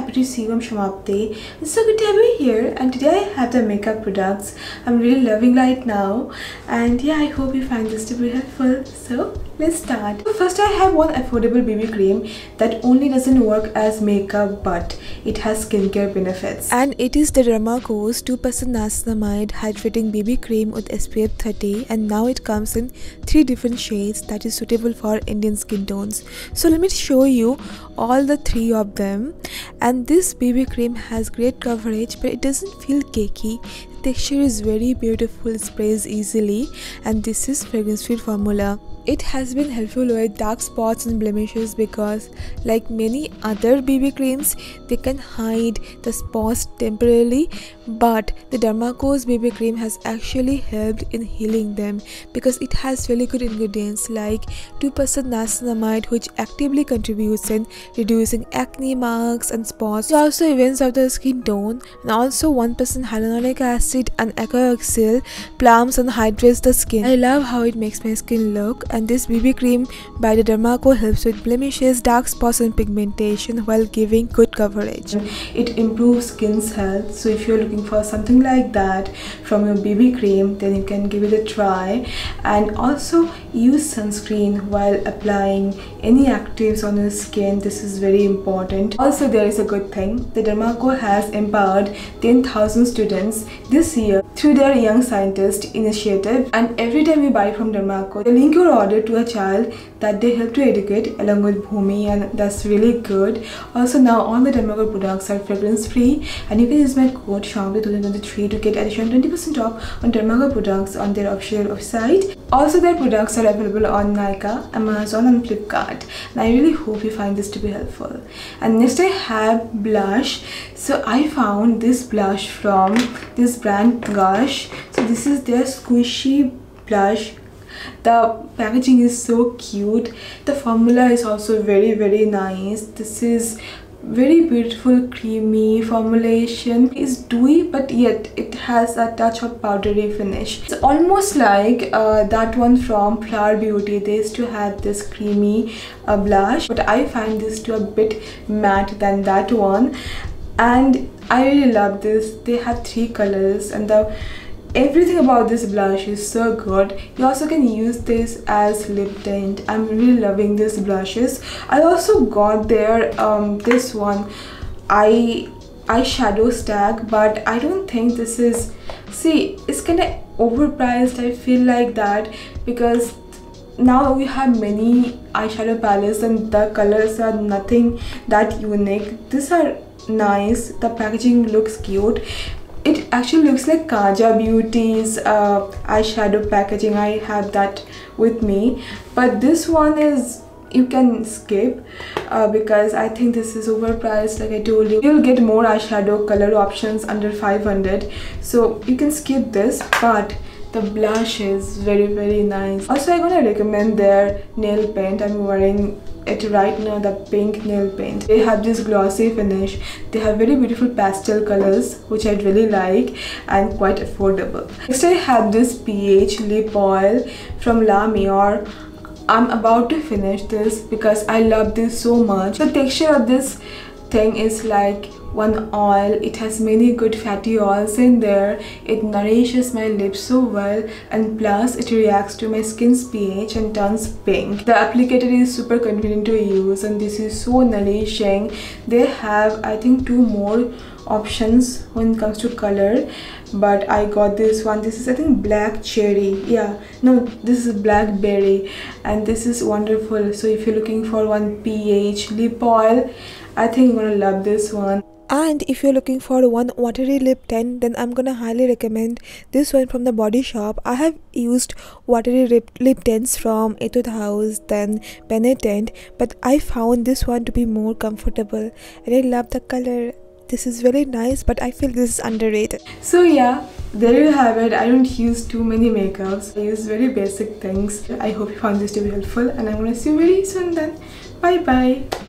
happy to see you. I'm Shamapti. It's so good to have you here, and today I have the makeup products I'm really loving right now, and yeah, I hope you find this to be helpful. So let's start. First, I have one affordable BB cream that only doesn't work as makeup but it has skincare benefits, and it is the Derma Co's 2% niacinamide hydrating BB cream with SPF 30, and now it comes in 3 different shades that is suitable for Indian skin tones. So let me show you all the 3 of them. And this BB cream has great coverage, but it doesn't feel cakey. The texture is very beautiful, it sprays easily, and this is fragrance free formula. It has been helpful with dark spots and blemishes because, like many other BB creams, they can hide the spots temporarily, but the Derma Co's BB cream has actually helped in healing them because it has really good ingredients like 2% niacinamide, which actively contributes in reducing acne marks and spots. It also evens out the skin tone, and also 1% hyaluronic acid and aquaoxyl plumps and hydrates the skin. I love how it makes my skin look, and this BB cream by the Derma Co helps with blemishes, dark spots and pigmentation while giving good coverage. It improves skin's health, so if you're looking for something like that from your BB cream, then you can give it a try. And also use sunscreen while applying any actives on your skin. This is very important. Also, there is a good thing. The Derma Co has empowered 10,000 students this year through their Young Scientist initiative, and every time you buy from Derma Co, they link your order to a child that they help to educate along with Bhumi, and that's really good. Also, now all the Derma Co products are fragrance free, and you can use my code SHAMAPTI2023 to get additional 20% off on Derma Co products on their official website. Also, their products are available on Nykaa, Amazon and Flipkart, and I really hope you find this to be helpful. And next I have blush. So I found this blush from this brand Gush. So this is their squishy blush. The packaging is so cute. The formula is also very nice. This is very beautiful creamy formulation. It's dewy, but yet it has a touch of powdery finish. It's almost like that one from Flower Beauty. They used to have this creamy blush, but I find this to a bit matte than that one, and I really love this. They have 3 colors, and everything about this blush is so good. You also can use this as lip tint. I'm really loving these blushes. I also got their this one eyeshadow stack, but I don't think this is, see, it's kind of overpriced. I feel like that because now we have many eyeshadow palettes and the colors are nothing that unique. These are nice. The packaging looks cute. It actually looks like Kaja Beauty's eyeshadow packaging. I have that with me, but this one is, you can skip because I think this is overpriced. Like I told you, you'll get more eyeshadow color options under 500, so you can skip this, but the blush is very nice. Also, I'm gonna recommend their nail paint. I'm wearing it right now, the pink nail paint. They have this glossy finish. They have very beautiful pastel colors, which I really like, and quite affordable. Next, I have this pH lip oil from mior. I'm about to finish this because I love this so much. The texture of this thing is like one oil. It has many good fatty oils in there. It nourishes my lips so well, and plus it reacts to my skin's pH and turns pink. The applicator is super convenient to use, and this is so nourishing. They have, I think, 2 more options when it comes to color, but I got this one. This is, I think, black cherry. Yeah, no, this is blackberry, and this is wonderful. So if you're looking for one pH lip oil, I think you're gonna love this one. And if you're looking for one watery lip tint, then I'm gonna highly recommend this one from the Body Shop. I have used watery lip tints from Etude House, then Penitent, but I found this one to be more comfortable, and I love the color. This is very nice, but I feel this is underrated. So yeah, there you have it. I don't use too many makeups. I use very basic things. I hope you found this to be helpful, and I'm gonna see you very soon then. Bye bye.